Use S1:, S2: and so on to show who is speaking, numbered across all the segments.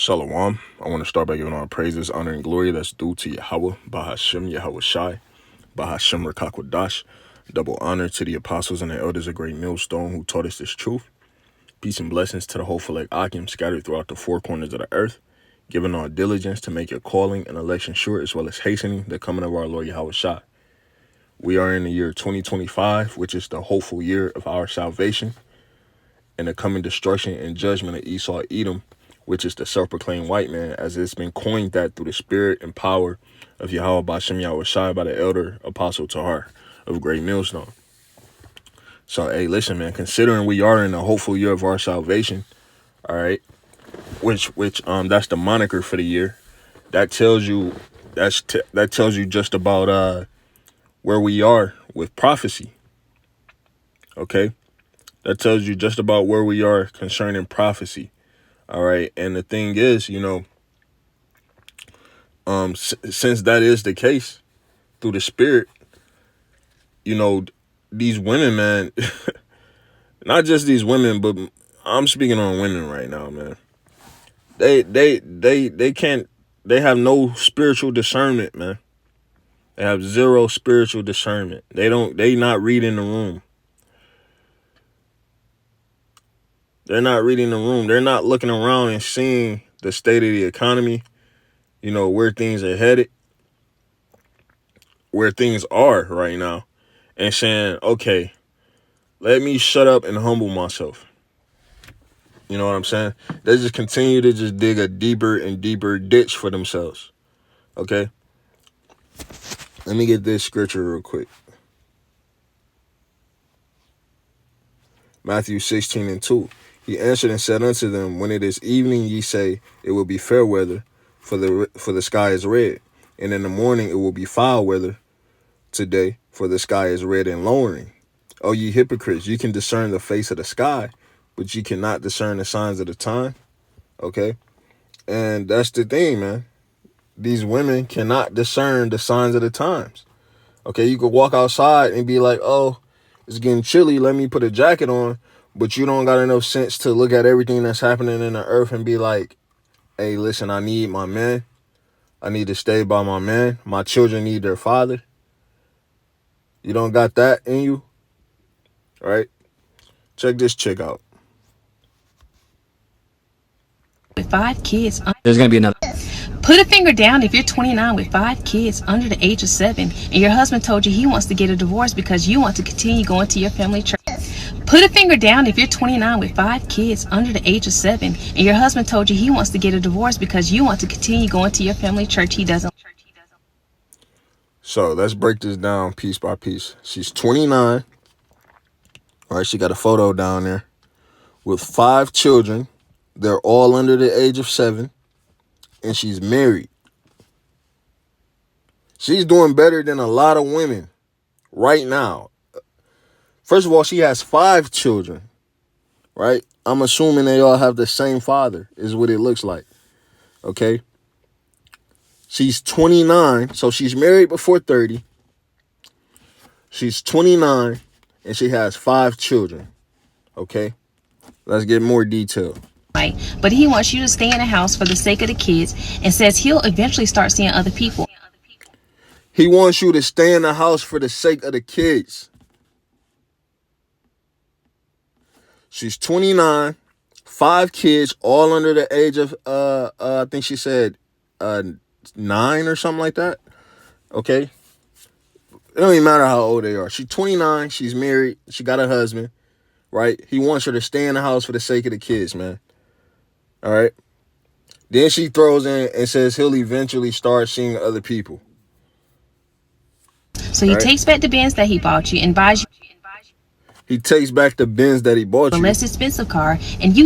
S1: Shalom. I want to start by giving all praises, honor, and glory that's due to Yahweh, Bahashem, Yahweh Shai, Bahashem Rakakwadash. Double honor to the apostles and the elders of Great Millstone who taught us this truth. Peace and blessings to the whole like Akim scattered throughout the four corners of the earth, giving our diligence to make your calling and election sure, as well as hastening the coming of our Lord Yahweh Shai. We are in the year 2025, which is the hopeful year of our salvation, and the coming destruction and judgment of Esau Edom, which is the self-proclaimed white man, as it's been coined that through the spirit and power of Yahweh Bashem Yahweh Shai by the elder apostle Tahar of Great Millstone. So, hey, listen, man, considering we are in the hopeful year of our salvation, all right, which that's the moniker for the year, that tells you that tells you just about where we are with prophecy. Okay, that tells you just about where we are concerning prophecy. All right, and the thing is, since that is the case through the spirit, these women, man, not just these women, but I'm speaking on women right now, man. They can't. They have no spiritual discernment, man. They have zero spiritual discernment. They not reading the room. They're not reading the room. They're not looking around and seeing the state of the economy, where things are headed, where things are right now, and saying, okay, let me shut up and humble myself. You know what I'm saying? They just continue to just dig a deeper and deeper ditch for themselves. Okay? Let me get this scripture real quick. Matthew 16:2. He answered and said unto them, when it is evening, ye say, it will be fair weather, for the sky is red. And in the morning it will be foul weather today, for the sky is red and lowering. O ye hypocrites, you can discern the face of the sky, but you cannot discern the signs of the time. Okay? And that's the thing, man. These women cannot discern the signs of the times. Okay, you could walk outside and be like, oh, it's getting chilly, let me put a jacket on. But you don't got enough sense to look at everything that's happening in the earth and be like, hey, listen, I need my man. I need to stay by my man. My children need their father. You don't got that in you, right? Check this chick out.
S2: With 5 kids.
S3: There's going to be another.
S2: Put a finger down if you're 29 with 5 kids under the age of 7 and your husband told you he wants to get a divorce because you want to continue going to your family church. Put a finger down if you're 29 with 5 kids under the age of 7 and your husband told you he wants to get a divorce because you want to continue going to your family church. He doesn't.
S1: So let's break this down piece by piece. She's 29. All right, she got a photo down there with 5 children. They're all under the age of 7. And she's married. She's doing better than a lot of women right now. First of all, she has 5 children, right? I'm assuming they all have the same father, is what it looks like. Okay? She's 29, so she's married before 30. She's 29, and she has 5 children. Okay? Let's get more detail.
S2: Right, but he wants you to stay in the house for the sake of the kids and says he'll eventually start seeing other people.
S1: He wants you to stay in the house for the sake of the kids. She's 29, 5 kids, all under the age of, I think she said 9 or something like that. Okay? It don't even matter how old they are. She's 29, she's married, she got a husband, right? He wants her to stay in the house for the sake of the kids, man. All right? Then she throws in and says he'll eventually start seeing other people.
S2: So he takes back the Benz that he bought you and buys you.
S1: He takes back the Benz that he bought you.
S2: A less expensive car, and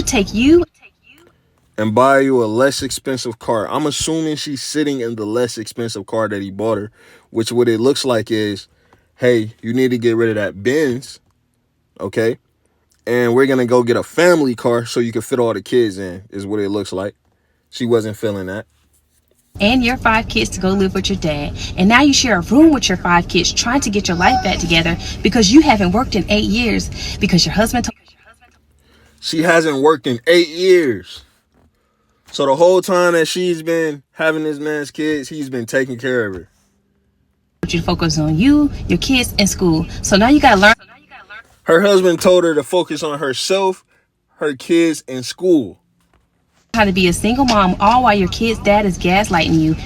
S1: and buy you a less expensive car. I'm assuming she's sitting in the less expensive car that he bought her, which what it looks like is, hey, you need to get rid of that Benz, okay? And we're going to go get a family car so you can fit all the kids in, is what it looks like. She wasn't feeling that.
S2: And your 5 kids to go live with your dad. And now you share a room with your 5 kids trying to get your life back together because you haven't worked in 8 years because your husband told.
S1: She hasn't worked in 8 years. So the whole time that she's been having this man's kids, he's been taking care of her.
S2: You to focus on you, your kids, and school. So now you gotta learn
S1: Her husband told her to focus on herself, her kids, and school.
S2: how to be a single mom, all while your kid's dad is gaslighting you.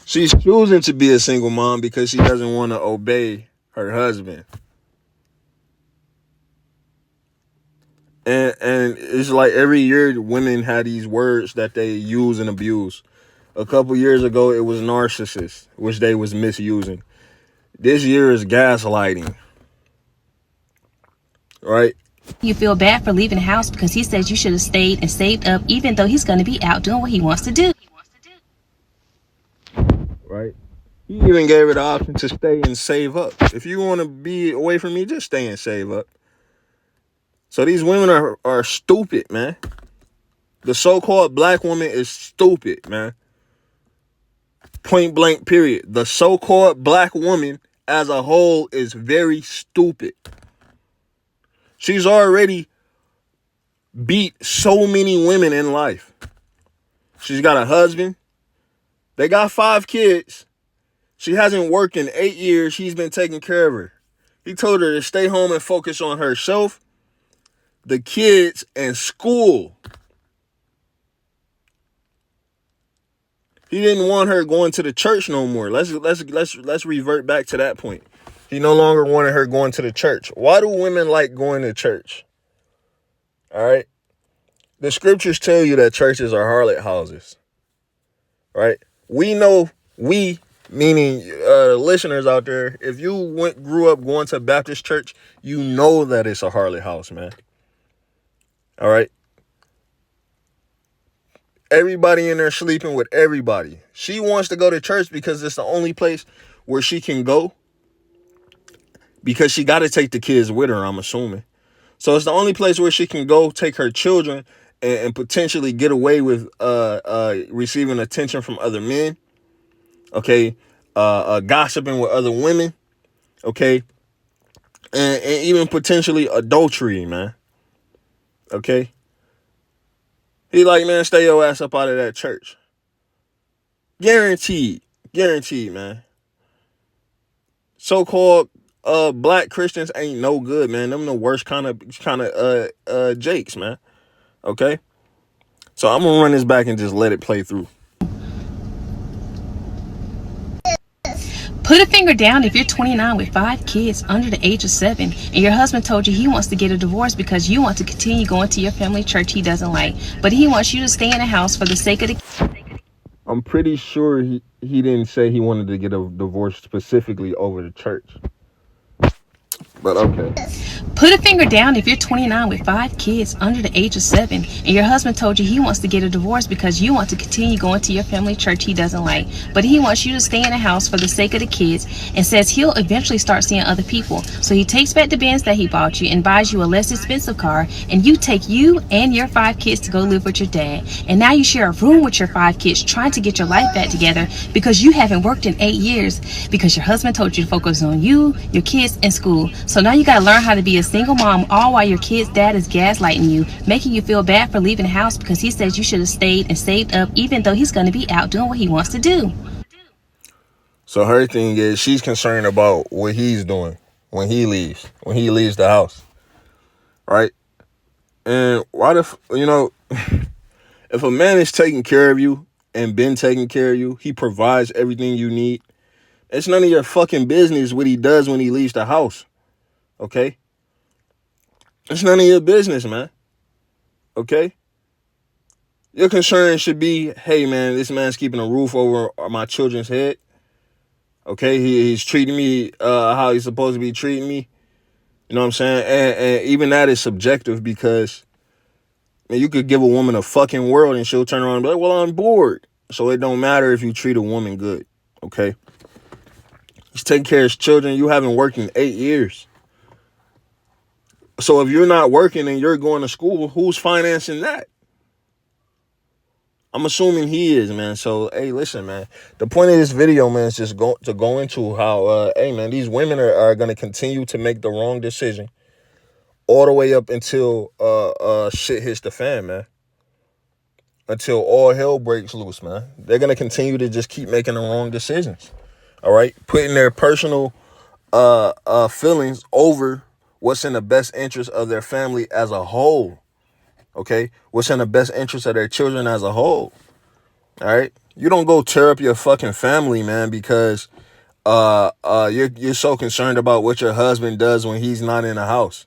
S1: She's choosing to be a single mom because she doesn't want to obey her husband. And it's like every year women have these words that they use and abuse. A couple years ago, it was narcissist, which they was misusing. This year is gaslighting. Right?
S2: You feel bad for leaving the house because he says you should have stayed and saved up, even though he's going to be out doing what he wants to do.
S1: Right? He even gave her the option to stay and save up. If you want to be away from me, just stay and save up. So these women are stupid, man. The so-called black woman is stupid, man. Point blank, period. The so-called black woman as a whole is very stupid. She's already beat so many women in life. She's got a husband. They got 5 kids. She hasn't worked in 8 years. He's been taking care of her. He told her to stay home and focus on herself, the kids, and school. He didn't want her going to the church no more. Let's revert back to that point. He no longer wanted her going to the church. Why do women like going to church? All right. The scriptures tell you that churches are harlot houses. Right? We know, meaning listeners out there, if you grew up going to Baptist church, you know that it's a harlot house, man. All right. Everybody in there sleeping with everybody. She wants to go to church because it's the only place where she can go. Because she got to take the kids with her, I'm assuming. So it's the only place where she can go take her children and potentially get away with receiving attention from other men. Okay. Gossiping with other women. Okay. And even potentially adultery, man. Okay. He like, man, stay your ass up out of that church. Guaranteed, man. So-called black Christians ain't no good, man. Them the worst kind of jakes, man. Okay? So I'm gonna run this back and just let it play through.
S2: Put a finger down if you're 29 with 5 kids under the age of 7 and your husband told you he wants to get a divorce because you want to continue going to your family church he doesn't like, but he wants you to stay in the house for the sake of the...
S1: I'm pretty sure he didn't say he wanted to get a divorce specifically over the church. But okay.
S2: Put a finger down if you're 29 with 5 kids under the age of 7 and your husband told you he wants to get a divorce because you want to continue going to your family church he doesn't like, but he wants you to stay in the house for the sake of the kids and says he'll eventually start seeing other people. So he takes back the Benz that he bought you and buys you a less expensive car, and you take you and your 5 kids to go live with your dad. And now you share a room with your 5 kids trying to get your life back together because you haven't worked in 8 years because your husband told you to focus on you, your kids, and school. So now you gotta learn how to be a single mom, all while your kid's dad is gaslighting you, making you feel bad for leaving the house because he says you should have stayed and saved up, even though he's gonna be out doing what he wants to do.
S1: So her thing is she's concerned about what he's doing when he leaves the house. Right? And if a man is taking care of you and been taking care of you, he provides everything you need. It's none of your fucking business what he does when he leaves the house. Okay? It's none of your business, man. Okay? Your concern should be, hey, man, this man's keeping a roof over my children's head. Okay? He's treating me how he's supposed to be treating me. You know what I'm saying? And even that is subjective because you could give a woman a fucking world and she'll turn around and be like, well, I'm bored. So it don't matter if you treat a woman good. Okay? He's taking care of his children. You haven't worked in 8 years. So if you're not working and you're going to school, who's financing that? I'm assuming he is, man. So, hey, listen, man. The point of this video, man, is just to go into how, hey, man, these women are going to continue to make the wrong decision all the way up until shit hits the fan, man. until all hell breaks loose, man. They're going to continue to just keep making the wrong decisions. All right? Putting their personal feelings over what's in the best interest of their family as a whole. Okay? What's in the best interest of their children as a whole. All right? You don't go tear up your fucking family, man, because you're so concerned about what your husband does when he's not in the house.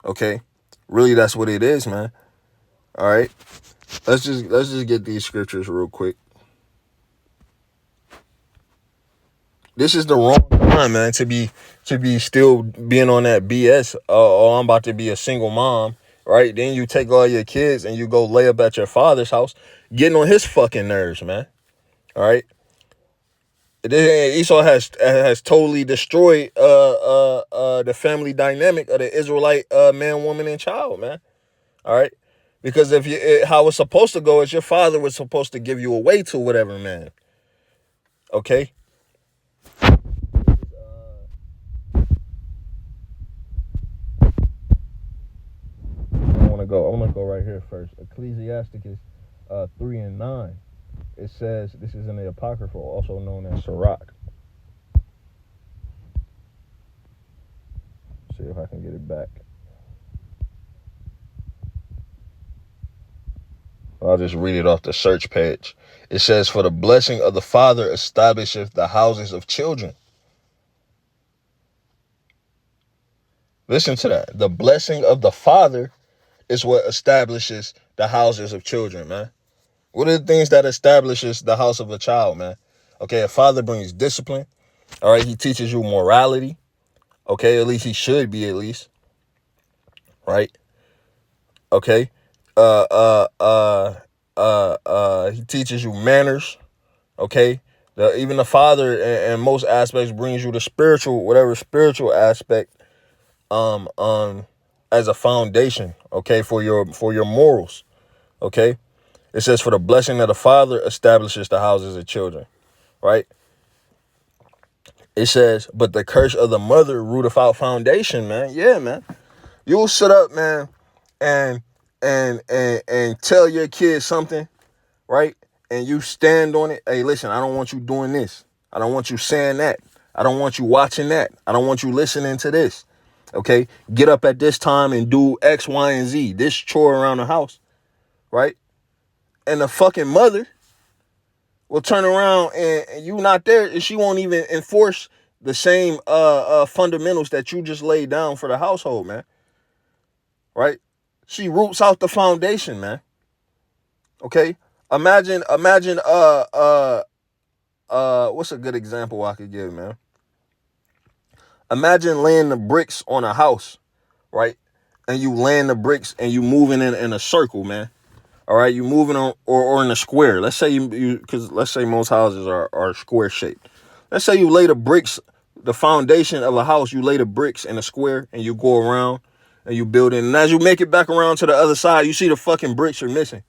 S1: Okay? Really, that's what it is, man. All right? Let's just get these scriptures real quick. This is the wrong time, man, to be still being on that BS. Oh, I'm about to be a single mom, right? Then you take all your kids and you go lay up at your father's house, getting on his fucking nerves, man. All right. Esau has totally destroyed the family dynamic of the Israelite man, woman, and child, man. All right. Because how it's supposed to go is your father was supposed to give you away to whatever man. Okay. I want to go right here first. Ecclesiasticus 3:9. It says, this is in the Apocrypha, also known as Sirach. See if I can get it back. I'll just read it off the search page. It says, for the blessing of the father establisheth the houses of children. Listen to that. The blessing of the father is what establishes the houses of children, man. What are the things that establishes the house of a child, man? Okay, a father brings discipline. All right, he teaches you morality. Okay, at least he should be, at least. Right? Okay. He teaches you manners. Okay. Even the father in most aspects brings you the spiritual, whatever spiritual aspect, as a foundation, okay, for your morals. Okay. It says, for the blessing of the father establishes the houses of children. Right? It says, but the curse of the mother rooteth out foundation, man. Yeah, man. You'll sit up, man, and tell your kids something, right? And you stand on it. Hey, listen, I don't want you doing this. I don't want you saying that. I don't want you watching that. I don't want you listening to this. Okay? Get up at this time and do X, Y, and Z. This chore around the house, right? And the fucking mother will turn around and you not there, and she won't even enforce the same fundamentals that you just laid down for the household, man. Right? She roots out the foundation, man. Okay? Imagine what's a good example I could give, man? Imagine laying the bricks on a house, right? And you laying the bricks and you moving in a circle, man. All right, you moving on or in a square. Let's say because let's say most houses are square shaped. Let's say you lay the bricks, the foundation of a house, you lay the bricks in a square and you go around and you build it. And as you make it back around to the other side, you see the fucking bricks are missing.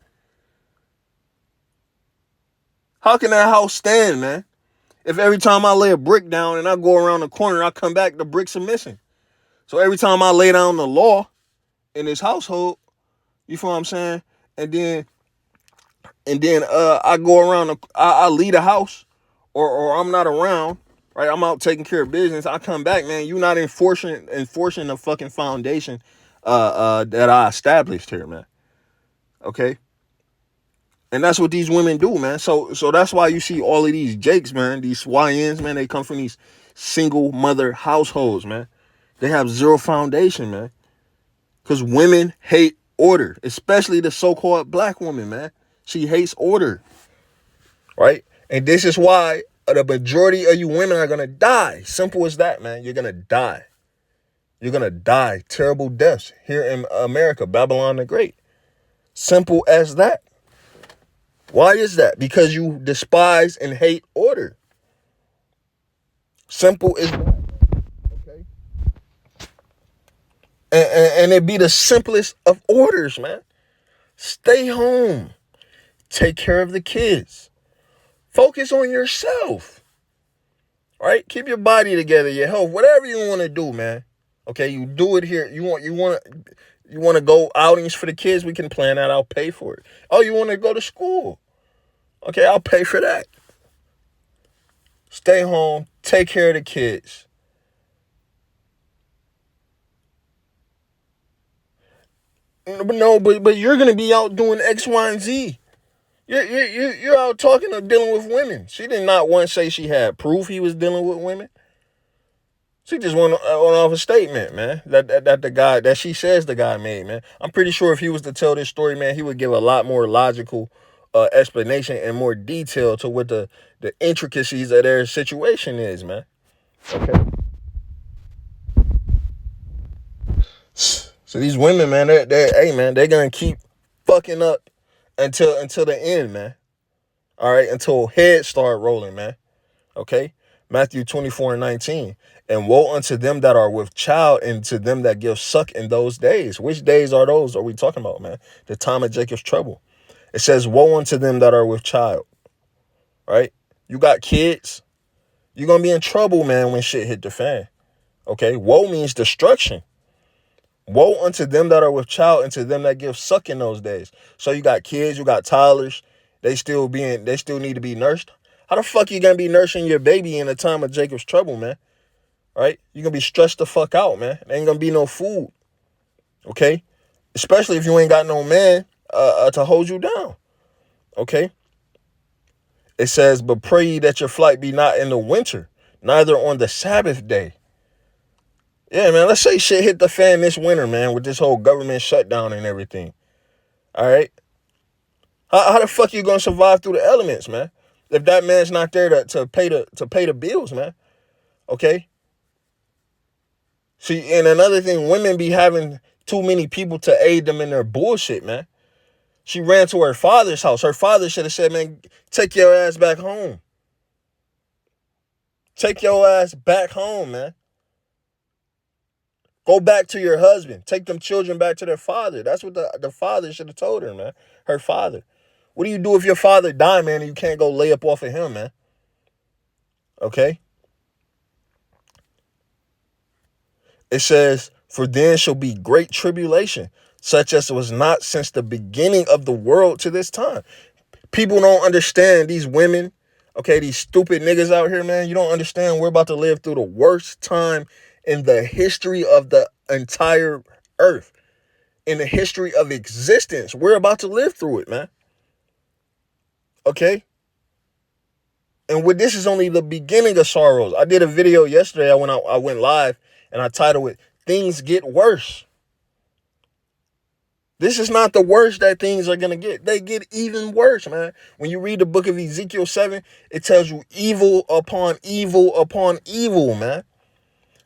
S1: How can that house stand, man? If every time I lay a brick down and I go around the corner, I come back, the bricks are missing. So every time I lay down the law in this household, you feel what I'm saying? And then I go around, I leave the house, or I'm not around, right? I'm out taking care of business. I come back, man. You not enforcing the fucking foundation that I established here, man. Okay. And that's what these women do, man. So that's why you see all of these Jakes, man, these YNs, man, they come from these single mother households, man. They have zero foundation, man. Because women hate order, especially the so-called black woman, man. She hates order, right? And this is why the majority of you women are going to die. Simple as that, man. You're going to die. You're going to die terrible deaths here in America, Babylon the Great. Simple as that. Why is that? Because you despise and hate order. Simple as that. Okay? And it be the simplest of orders, man. Stay home. Take care of the kids. Focus on yourself. Right? Keep your body together, your health, whatever you want to do, man. Okay, you do it here. You want to You want to go outings for the kids? We can plan that. I'll pay for it. Oh, you want to go to school? Okay, I'll pay for that. Stay home, take care of the kids. No, but you're gonna be out doing X, Y, and Z. You're out talking or dealing with women. She did not once say she had proof he was dealing with women. She just went off a statement, man. That the guy that she says the guy made, man. I'm pretty sure if he was to tell this story, man, he would give a lot more logical explanation and more detail to what the intricacies of their situation is, man. Okay. So these women, man, they're gonna keep fucking up until the end, man. All right, until heads start rolling, man. Okay, Matthew 24:19. And woe unto them that are with child, and to them that give suck in those days. Which days are those? Are we talking about, man? The time of Jacob's trouble. It says, woe unto them that are with child. Right? You got kids. You're gonna be in trouble, man, when shit hit the fan. Okay, woe means destruction. Woe unto them that are with child, and to them that give suck in those days. So you got kids, you got toddlers, they still need to be nursed. How the fuck you gonna be nursing your baby in the time of Jacob's trouble, man? Right? You're gonna be stressed the fuck out, man. There ain't gonna be no food. Okay? Especially if you ain't got no man to hold you down. Okay? It says, but pray ye that your flight be not in the winter, neither on the Sabbath day. Yeah, man, let's say shit hit the fan this winter, man, with this whole government shutdown and everything. All right? How the fuck you gonna survive through the elements, man? If that man's not there to pay the bills, man. Okay? See, and another thing, women be having too many people to aid them in their bullshit, man. She ran to her father's house. Her father should have said, man, take your ass back home. Take your ass back home, man. Go back to your husband. Take them children back to their father. That's what the father should have told her, man. Her father. What do you do if your father die, man, and you can't go lay up off of him, man? Okay? It says, for then shall be great tribulation, such as was not since the beginning of the world to this time. People don't understand, these women, okay, these stupid niggas out here, man. You don't understand we're about to live through the worst time in the history of the entire earth. In the history of existence. We're about to live through it, man. Okay? And this is only the beginning of sorrows. I did a video yesterday. I went live and I titled it, Things Get Worse. This is not the worst that things are going to get. They get even worse, man. When you read the book of Ezekiel 7, it tells you evil upon evil upon evil, man.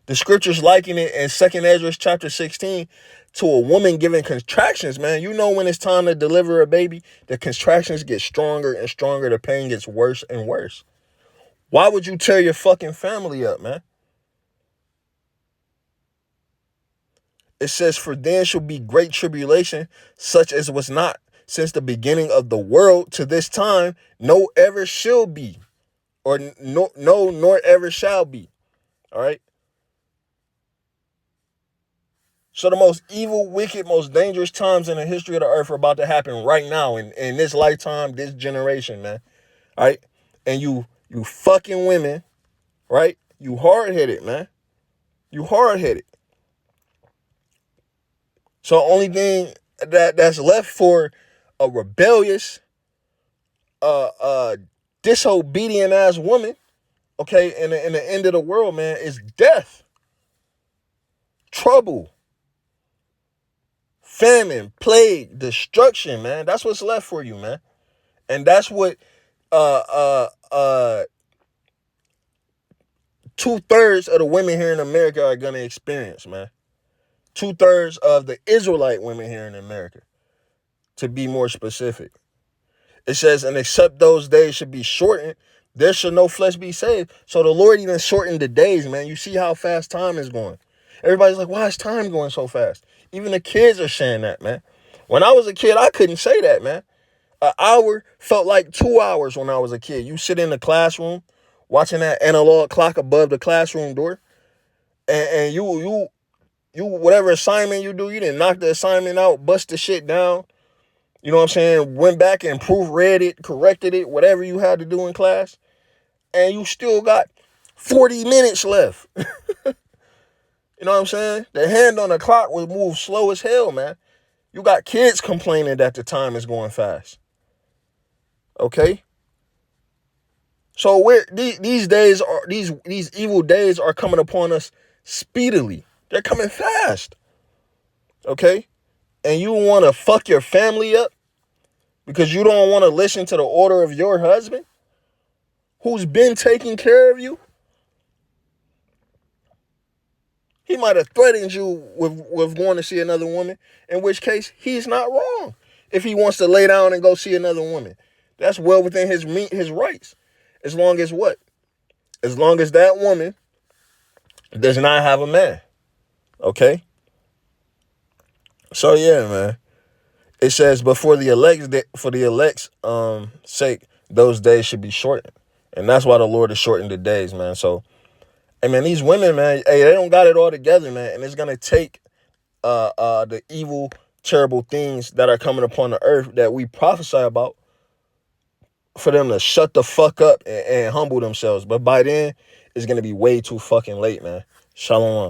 S1: The scriptures liken it in 2nd Ezra chapter 16 to a woman giving contractions, man. You know when it's time to deliver a baby, the contractions get stronger and stronger. The pain gets worse and worse. Why would you tear your fucking family up, man? It says, for then shall be great tribulation, such as was not since the beginning of the world to this time, no ever shall be, or no nor ever shall be. All right. So the most evil, wicked, most dangerous times in the history of the earth are about to happen right now in this lifetime, this generation, man. All right. And you fucking women, right? You hard-headed, man. You hard-headed. So only thing that's left for a rebellious, disobedient ass woman, okay, in the end of the world, man, is death, trouble, famine, plague, destruction, man. That's what's left for you, man. And that's what 2/3 of the women here in America are gonna experience, man. 2/3 of the Israelite women here in America, to be more specific. It says, and except those days should be shortened, there should no flesh be saved. So the Lord even shortened the days, man. You see how fast time is going. Everybody's like, why is time going so fast? Even the kids are saying that, man. When I was a kid, I couldn't say that, man. An hour felt like 2 hours when I was a kid. You sit in the classroom watching that analog clock above the classroom door, and you whatever assignment you do, you didn't knock the assignment out, bust the shit down. You know what I'm saying? Went back and proofread it, corrected it, whatever you had to do in class. And you still got 40 minutes left. You know what I'm saying? The hand on the clock will move slow as hell, man. You got kids complaining that the time is going fast. Okay? So these days are these evil days are coming upon us speedily. They're coming fast. Okay? And you want to fuck your family up because you don't want to listen to the order of your husband who's been taking care of you? He might have threatened you with going to see another woman, in which case he's not wrong. If he wants to lay down and go see another woman, that's well within his rights. As long as what? As long as that woman does not have a man. Okay? So yeah, man. It says, but for the elect's sake, those days should be shortened. And that's why the Lord has shortened the days, man. So, hey, man, these women, man, hey, they don't got it all together, man. And it's going to take the evil, terrible things that are coming upon the earth that we prophesy about for them to shut the fuck up and humble themselves. But by then, it's going to be way too fucking late, man. Shalom.